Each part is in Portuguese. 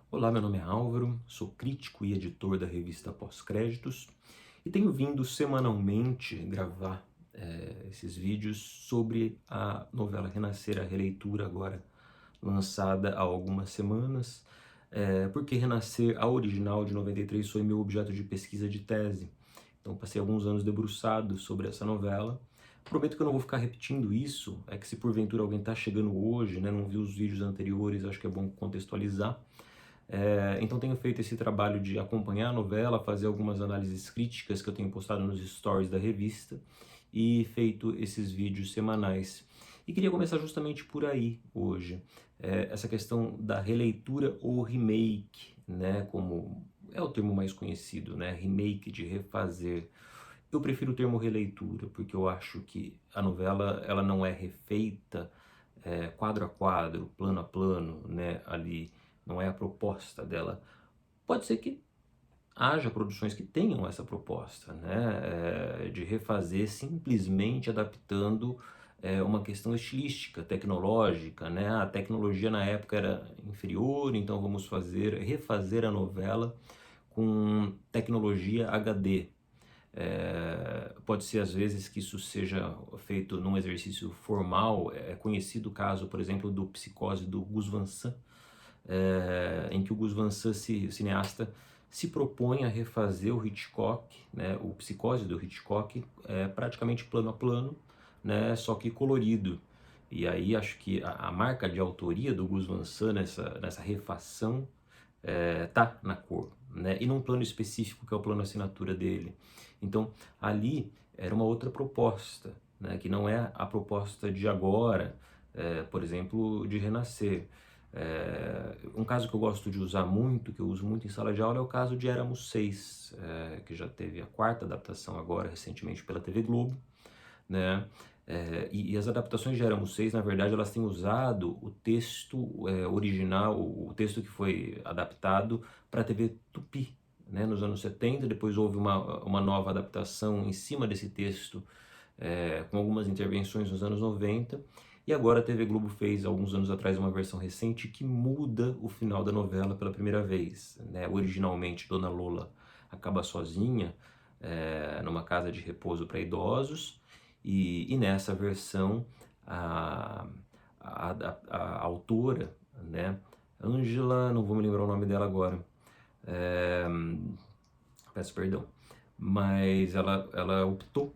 Olá, meu nome é Álvaro, sou crítico e editor da revista Pós-Créditos e tenho vindo semanalmente gravar esses vídeos sobre a novela Renascer, a releitura agora lançada há algumas semanas, porque Renascer, a original de 93, foi meu objeto de pesquisa de tese. Então passei alguns anos debruçado sobre essa novela. Prometo que eu não vou ficar repetindo isso, é que se porventura alguém está chegando hoje, né, não viu os vídeos anteriores, acho que é bom contextualizar. Então tenho feito esse trabalho de acompanhar a novela, fazer algumas análises críticas que eu tenho postado nos stories da revista e feito esses vídeos semanais. E queria começar justamente por aí hoje, essa questão da releitura ou remake, né, como é o termo mais conhecido, né, remake, de refazer. Eu prefiro o termo releitura, porque eu acho que a novela ela não é refeita quadro a quadro, plano a plano, né, ali, não é a proposta dela. Pode ser que haja produções que tenham essa proposta, né, de refazer simplesmente adaptando uma questão estilística, tecnológica, né, a tecnologia na época era inferior, então vamos refazer a novela com tecnologia HD. Pode ser às vezes que isso seja feito num exercício formal. É conhecido o caso, por exemplo, do Psicose do Gus Van Sant, em que o Gus Van Sant, cineasta, se propõe a refazer o Hitchcock, né, o Psicose do Hitchcock, praticamente plano a plano, né, só que colorido. E aí acho que a marca de autoria do Gus Van Sant nessa refação tá na cor, né? E num plano específico que é o plano assinatura dele. Então ali era uma outra proposta, né? Que não é a proposta de agora, por exemplo, de Renascer. Um caso que eu gosto de usar muito, que eu uso muito em sala de aula, é o caso de Éramos Seis, que já teve a quarta adaptação agora recentemente pela TV Globo, né? E as adaptações de Éramos Seis, na verdade, elas têm usado o texto original, o texto que foi adaptado para a TV Tupi, né, nos anos 70. Depois houve uma nova adaptação em cima desse texto, com algumas intervenções nos anos 90. E agora a TV Globo fez, alguns anos atrás, uma versão recente que muda o final da novela pela primeira vez, né? Originalmente, Dona Lola acaba sozinha, numa casa de repouso para idosos, e nessa versão a, a autora, né, Ângela, não vou me lembrar o nome dela agora, é, peço perdão, mas ela optou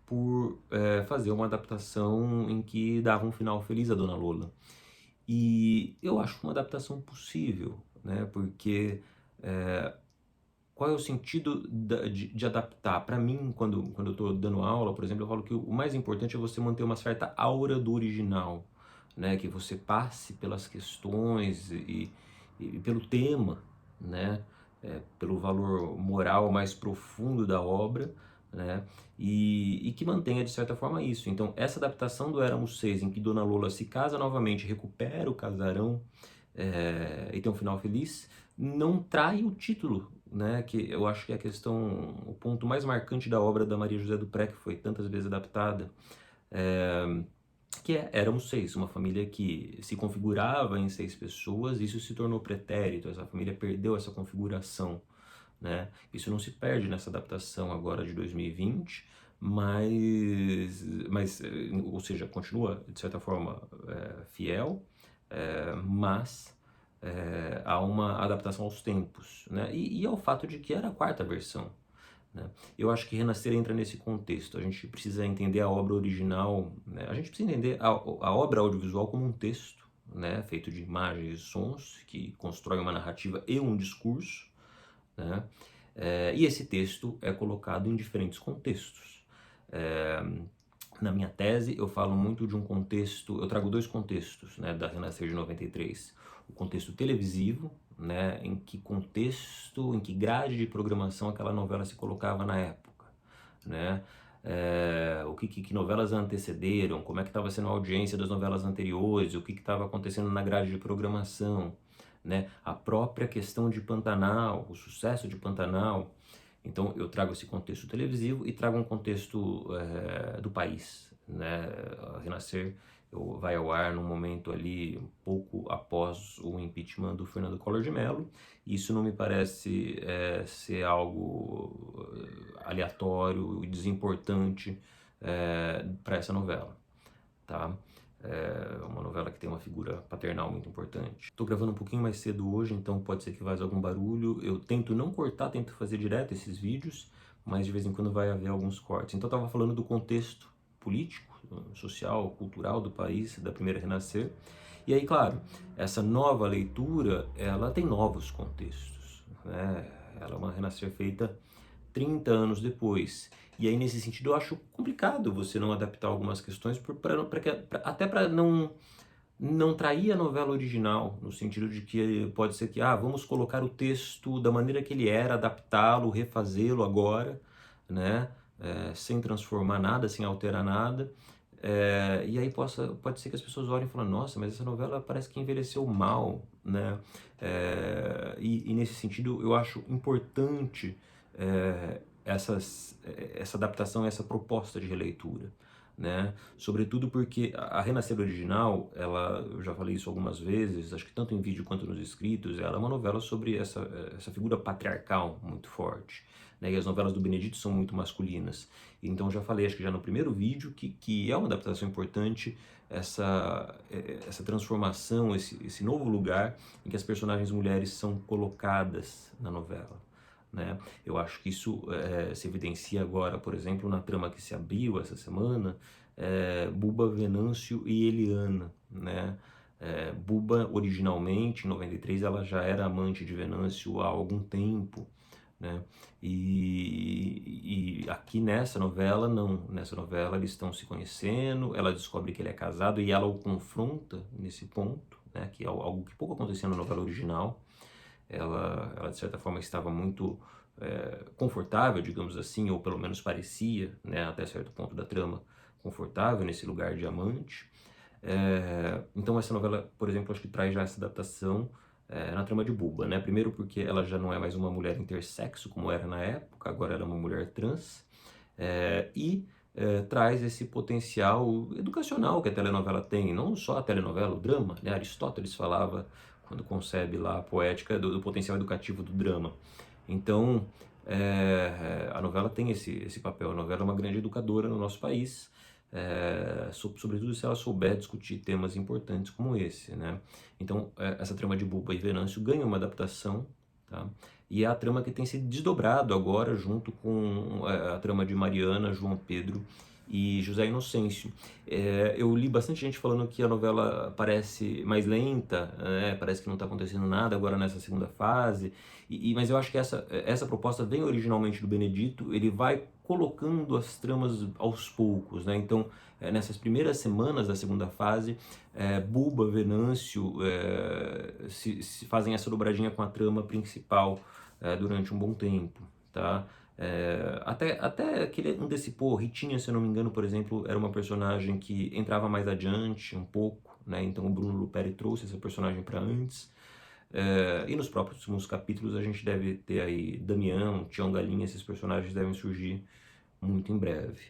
por fazer uma adaptação em que dava um final feliz à Dona Lola. E eu acho uma adaptação possível, né, porque qual é o sentido de adaptar? Para mim, quando eu estou dando aula, por exemplo, eu falo que o mais importante é você manter uma certa aura do original, né? Que você passe pelas questões e pelo tema, né? Pelo valor moral mais profundo da obra, né? E que mantenha, de certa forma, isso. Então, essa adaptação do Éramos Seis, em que Dona Lola se casa novamente, recupera o casarão, e tem um final feliz, não trai o título, né? Que eu acho que é a questão, o ponto mais marcante da obra da Maria José Dupré, que foi tantas vezes adaptada, é, que Éramos Seis, uma família que se configurava em seis pessoas. Isso se tornou pretérito, essa família perdeu essa configuração, né? Isso não se perde nessa adaptação agora de 2020, ou seja, continua de certa forma fiel, mas há uma adaptação aos tempos, né? E ao fato de que era a quarta versão, né? Eu acho que Renascer entra nesse contexto. A gente precisa entender a obra original, né? A gente precisa entender a obra audiovisual como um texto, né? Feito de imagens e sons, que constrói uma narrativa e um discurso, né? E esse texto é colocado em diferentes contextos. É, Na minha tese, eu falo muito de um contexto, eu trago dois contextos, né, da Renascer de 93. O contexto televisivo, né, em que contexto, em que grade de programação aquela novela se colocava na época, né? Que novelas antecederam, como é que estava sendo a audiência das novelas anteriores, o que estava acontecendo na grade de programação, né? A própria questão de Pantanal, o sucesso de Pantanal. Então eu trago esse contexto televisivo e trago um contexto do país, né? A Renascer vai ao ar num momento ali um pouco após o impeachment do Fernando Collor de Mello. Isso não me parece ser algo aleatório e desimportante para essa novela, tá? É uma novela que tem uma figura paternal muito importante. Estou gravando um pouquinho mais cedo hoje, então pode ser que vaze algum barulho. Eu tento não cortar, tento fazer direto esses vídeos, mas de vez em quando vai haver alguns cortes. Então eu estava falando do contexto político, social, cultural do país, da primeira Renascer. E aí, claro, essa nova leitura, ela tem novos contextos, né? Ela é uma Renascer feita 30 anos depois. E aí, nesse sentido, eu acho complicado você não adaptar algumas questões, até para não trair a novela original, no sentido de que pode ser que, vamos colocar o texto da maneira que ele era, adaptá-lo, refazê-lo agora, né? Sem transformar nada, sem alterar nada. E aí pode ser que as pessoas olhem e falem, nossa, mas essa novela parece que envelheceu mal, né? E nesse sentido, eu acho importante essa adaptação, essa proposta de releitura, né? Sobretudo porque a Renascer original, eu já falei isso algumas vezes, acho que tanto em vídeo quanto nos escritos, ela é uma novela sobre essa figura patriarcal muito forte, né? E as novelas do Benedito são muito masculinas. Então já falei, acho que já no primeiro vídeo, que é uma adaptação importante, essa transformação, esse novo lugar em que as personagens mulheres são colocadas na novela, né? Eu acho que isso se evidencia agora, por exemplo, na trama que se abriu essa semana, Buba, Venâncio e Eliana, né? Buba, originalmente, em 93, ela já era amante de Venâncio há algum tempo, né? E aqui nessa novela, não. Nessa novela eles estão se conhecendo, ela descobre que ele é casado e ela o confronta nesse ponto, né? Que é algo que pouco acontecia na novela original. Ela de certa forma estava muito confortável, digamos assim, ou pelo menos parecia, né, até certo ponto da trama, confortável nesse lugar de amante. Então essa novela, por exemplo, acho que traz já essa adaptação na trama de Buba, né? Primeiro porque ela já não é mais uma mulher intersexo como era na época, agora ela é uma mulher trans, traz esse potencial educacional que a telenovela tem, não só a telenovela, o drama, né? Aristóteles falava, quando concebe lá a poética, do potencial educativo do drama. Então, a novela tem esse papel. A novela é uma grande educadora no nosso país, sobretudo se ela souber discutir temas importantes como esse, né? Então, essa trama de Buba e Venâncio ganha uma adaptação, tá? E é a trama que tem se desdobrado agora junto com a trama de Mariana, João Pedro e José Inocêncio. Eu li bastante gente falando que a novela parece mais lenta, parece que não está acontecendo nada agora nessa segunda fase, mas eu acho que essa proposta vem originalmente do Benedito, ele vai colocando as tramas aos poucos, né? Então, nessas primeiras semanas da segunda fase, Buba, Venâncio se fazem essa dobradinha com a trama principal durante um bom tempo, tá? Até que ele antecipou, Ritinha, se eu não me engano, por exemplo, era uma personagem que entrava mais adiante um pouco, né? Então o Bruno Luperi trouxe essa personagem para antes. E nos próximos capítulos a gente deve ter aí Damião, Tião Galinha, esses personagens devem surgir muito em breve,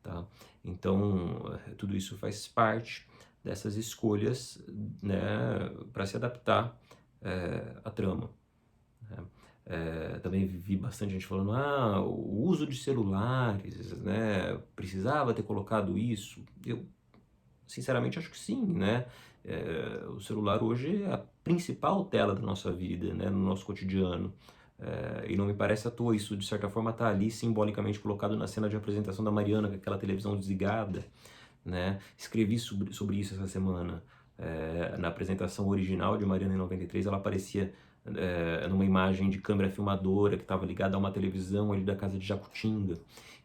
tá? Então tudo isso faz parte dessas escolhas, né, para se adaptar à trama, né? Também vi bastante gente falando, o uso de celulares, né, precisava ter colocado isso. Eu, sinceramente, acho que sim, né? O celular hoje é a principal tela da nossa vida, né, no nosso cotidiano. E não me parece à toa, isso de certa forma está ali simbolicamente colocado na cena de apresentação da Mariana, com aquela televisão desligada, né? Escrevi sobre isso essa semana. Na apresentação original de Mariana em 93, ela aparecia numa imagem de câmera filmadora que estava ligada a uma televisão ali da casa de Jacutinga.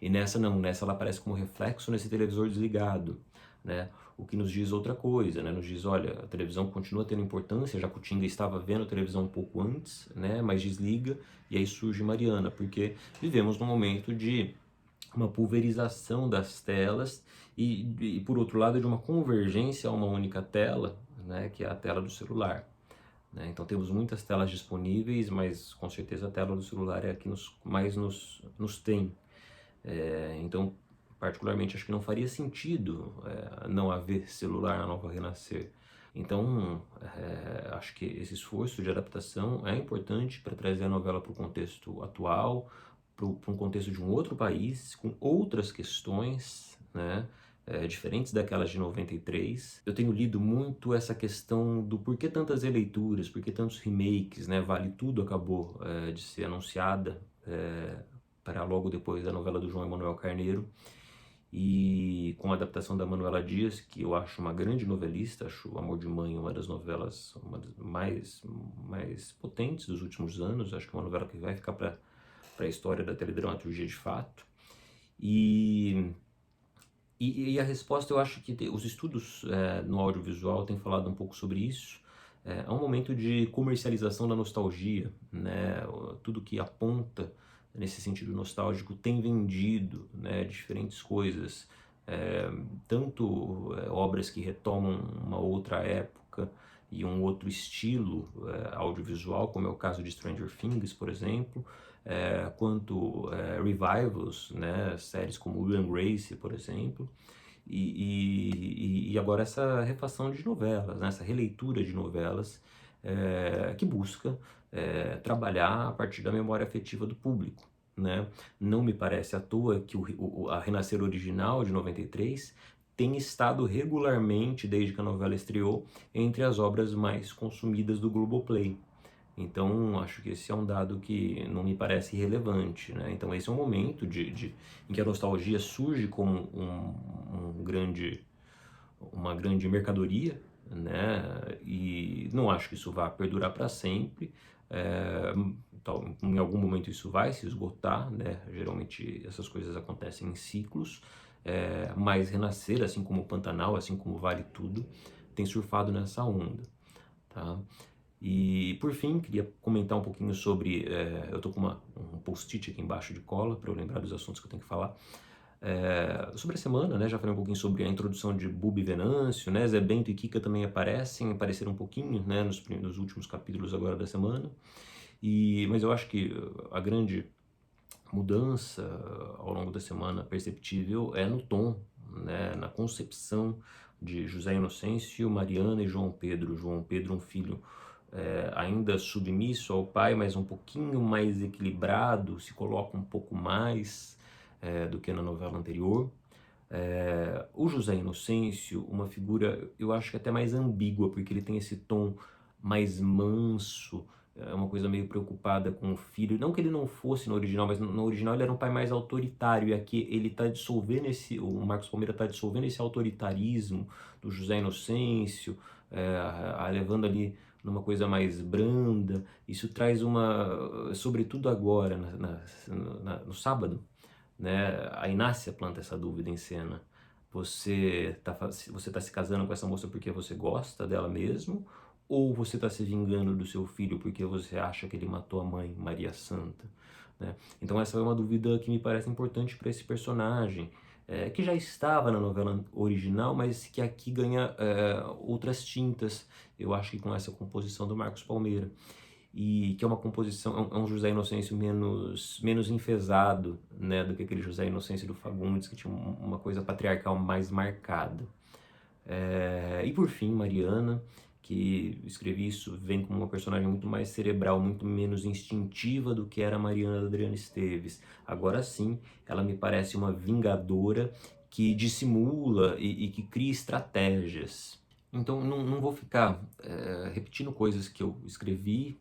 E nessa não, nessa ela aparece como reflexo nesse televisor desligado, né? O que nos diz outra coisa, né? Nos diz, olha, a televisão continua tendo importância, Jacutinga estava vendo a televisão um pouco antes, né? Mas desliga e aí surge Mariana, porque vivemos num momento de uma pulverização das telas e por outro lado, de uma convergência a uma única tela, né? Que é a tela do celular. Então temos muitas telas disponíveis, mas com certeza a tela do celular é a que mais nos tem. Então, particularmente, acho que não faria sentido não haver celular na Nova Renascer. Então, acho que esse esforço de adaptação é importante para trazer a novela para o contexto atual, para um contexto de um outro país, com outras questões, né? Diferentes daquelas de 93. Eu tenho lido muito essa questão do por que tantas releituras, por que tantos remakes, né? Vale Tudo acabou de ser anunciada para logo depois da novela do João Emanuel Carneiro, e com a adaptação da Manuela Dias, que eu acho uma grande novelista, acho Amor de Mãe uma das novelas mais potentes dos últimos anos, acho que é uma novela que vai ficar para a história da teledramaturgia de fato. E a resposta, eu acho que os estudos no audiovisual têm falado um pouco sobre isso. É um momento de comercialização da nostalgia, né? Tudo que aponta nesse sentido nostálgico tem vendido, né, diferentes coisas, tanto obras que retomam uma outra época e um outro estilo audiovisual, como é o caso de Stranger Things, por exemplo, quanto revivals, né, séries como Will and Grace, por exemplo, e agora essa refação de novelas, né, essa releitura de novelas que busca trabalhar a partir da memória afetiva do público, né? Não me parece à toa que a Renascer original de 93 tem estado regularmente, desde que a novela estreou, entre as obras mais consumidas do Globoplay. Então, acho que esse é um dado que não me parece irrelevante, né? Então, esse é um momento em que a nostalgia surge como uma grande mercadoria, né? E não acho que isso vá perdurar para sempre. Em algum momento isso vai se esgotar, né? Geralmente essas coisas acontecem em ciclos, mas Renascer, assim como Pantanal, assim como Vale Tudo, tem surfado nessa onda, tá? E por fim, queria comentar um pouquinho sobre, eu tô com um post-it aqui embaixo de cola para eu lembrar dos assuntos que eu tenho que falar. Sobre a semana, né, já falei um pouquinho sobre a introdução de Bubi e Venâncio, né, Zé Bento e Kika também apareceram um pouquinho, né, nos últimos capítulos agora da semana, mas eu acho que a grande mudança ao longo da semana perceptível é no tom, né, na concepção de José Inocêncio, Mariana e João Pedro. João Pedro, um filho ainda submisso ao pai, mas um pouquinho mais equilibrado, se coloca um pouco mais do que na novela anterior. O José Inocêncio, uma figura, eu acho que até mais ambígua, porque ele tem esse tom mais manso, uma coisa meio preocupada com o filho. Não que ele não fosse no original, mas no original ele era um pai mais autoritário, e aqui ele está dissolvendo o Marcos Palmeira está dissolvendo esse autoritarismo do José Inocêncio, levando ali numa coisa mais branda. Isso traz sobretudo agora, no sábado, né, a Inácia planta essa dúvida em cena. Você tá se casando com essa moça porque você gosta dela mesmo? Ou você está se vingando do seu filho porque você acha que ele matou a mãe, Maria Santa? Né? Então essa é uma dúvida que me parece importante para esse personagem, que já estava na novela original, mas que aqui ganha outras tintas, eu acho que com essa composição do Marcos Palmeira. E que é uma composição, é um José Inocêncio menos enfesado, né, do que aquele José Inocêncio do Fagundes, que tinha uma coisa patriarcal mais marcada. E por fim, Mariana, que escrevi isso, vem como uma personagem muito mais cerebral, muito menos instintiva do que era a Mariana da Adriana Esteves. Agora sim, ela me parece uma vingadora que dissimula e que cria estratégias. Então não vou ficar repetindo coisas que eu escrevi,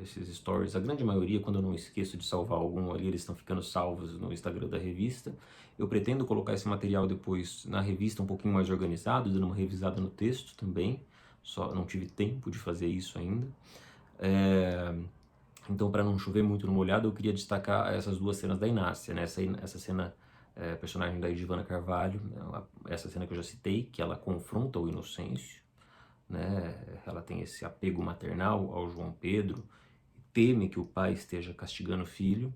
esses stories, a grande maioria, quando eu não esqueço de salvar algum ali, eles estão ficando salvos no Instagram da revista. Eu pretendo colocar esse material depois na revista um pouquinho mais organizado, dando uma revisada no texto também, só não tive tempo de fazer isso ainda. Então, para não chover muito no molhado, eu queria destacar essas duas cenas da Inácia, né? Essa cena, personagem da Edivana Carvalho, né? Essa cena que eu já citei, que ela confronta o Inocêncio, né? Ela tem esse apego maternal ao João Pedro, teme que o pai esteja castigando o filho.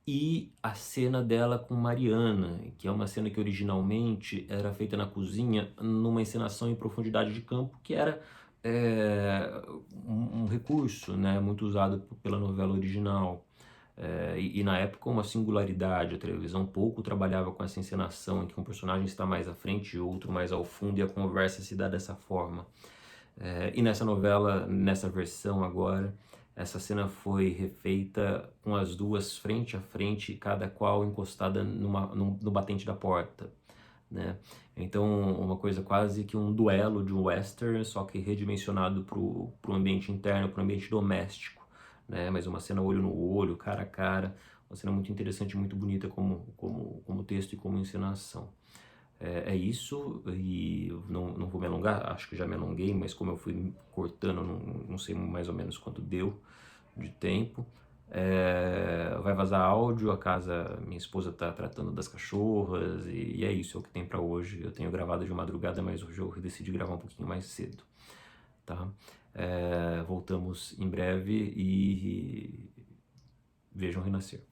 E a cena dela com Mariana, que é uma cena que originalmente era feita na cozinha, numa encenação em profundidade de campo, que era um recurso, né, muito usado pela novela original. E na época uma singularidade, a televisão pouco trabalhava com essa encenação em que um personagem está mais à frente e outro mais ao fundo e a conversa se dá dessa forma. E nessa novela, nessa versão agora, essa cena foi refeita com as duas frente a frente, cada qual encostada no batente da porta, né? Então, uma coisa quase que um duelo de um western, só que redimensionado para o ambiente interno, para o ambiente doméstico, né? Mas uma cena olho no olho, cara a cara, uma cena muito interessante, muito bonita como texto e como encenação. É isso, e não vou me alongar, acho que já me alonguei, mas como eu fui cortando, não sei mais ou menos quanto deu de tempo. Vai vazar áudio, minha esposa está tratando das cachorras, e é isso, é o que tem para hoje. Eu tenho gravado de madrugada, mas hoje eu decidi gravar um pouquinho mais cedo, tá? Voltamos em breve e vejam renascer.